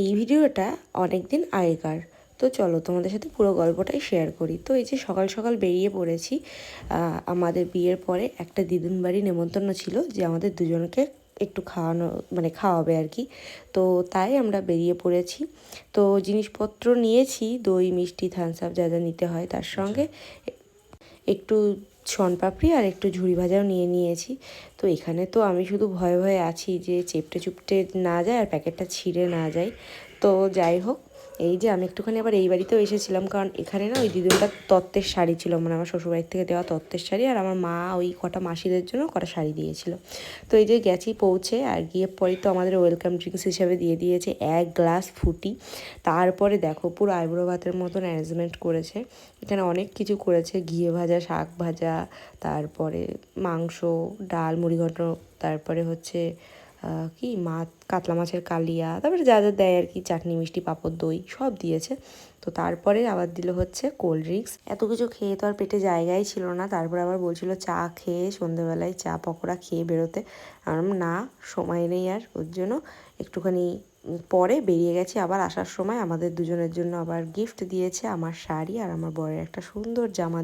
এই ভিডিওটা অনেক দিন আগেকার। তো চলো তোমাদের সাথে পুরো গল্পটাই শেয়ার করি। তো এই যে সকাল সকাল বেরিয়ে পড়েছি। আমাদের বিয়ের পরে একটা দিদুন বাড়ি নেমন্তন্ন ছিল যে আমাদের দুজনকে একটু খাওয়ানো মানে খাওয়াবে আর কি। তো তাই আমরা বেরিয়ে পড়েছি। তো জিনিসপত্র নিয়েছি, দই মিষ্টি থামস আপ যা যা নিতে হয়, তার সঙ্গে একটু শনপাপড়ি আর একটু ঝুড়ি ভাজাও নিয়ে নিয়েছি। তো এখানে তো আমি শুধু ভয়ে ভয়ে আছি যে চেপটে চুপটে না যায় আর প্যাকেটটা ছিঁড়ে না যায়। তো যাই হোক, এই যে আমি একটুখানি আবার এই বাড়িতেও এসেছিলাম, কারণ এখানে না ওই দিদুনটার তত্ত্বের শাড়ি ছিল, মানে আমার শ্বশুরবাড়ির থেকে দেওয়া তত্ত্বের শাড়ি, আর আমার মা ওই কটা মাসিদের জন্য কটা শাড়ি দিয়েছিল। তো এই যে গেছি পৌঁছে, আর গিয়ে পরেই তো আমাদের ওয়েলকাম ড্রিঙ্কস হিসাবে দিয়ে দিয়েছে 1 গ্লাস ফুটি। তারপরে দেখো পুরো আইবুড়ো ভাতের মতন অ্যারেঞ্জমেন্ট করেছে। এখানে অনেক কিছু করেছে, ঘিয়ে ভাজা, শাক ভাজা, তারপরে মাংস, ডাল, মুড়িঘণ্ট, তারপরে হচ্ছে কি মাছ, কাতলা মাছের কালিয়া, তারপরে যা যা দেয় আর কি, চাটনি মিষ্টি পাঁপড় দই সব দিয়েছে। তো তারপরে আবার দিল হচ্ছে কোল্ড ড্রিঙ্কস। এত কিছু খেয়ে তো আর পেটে জায়গাই ছিল না। তারপরে আবার বলছিল চা খেয়ে সন্ধ্যেবেলায় চা পকোড়া খেয়ে বেরোতে। আমার না, সময় নেই আর, ওর জন্য একটুখানি পরে বেরিয়ে গেছি। আবার আসার সময় আমাদের দুজনের জন্য আবার গিফট দিয়েছে, আমার শাড়ি আর আমার বরের একটা সুন্দর জামা।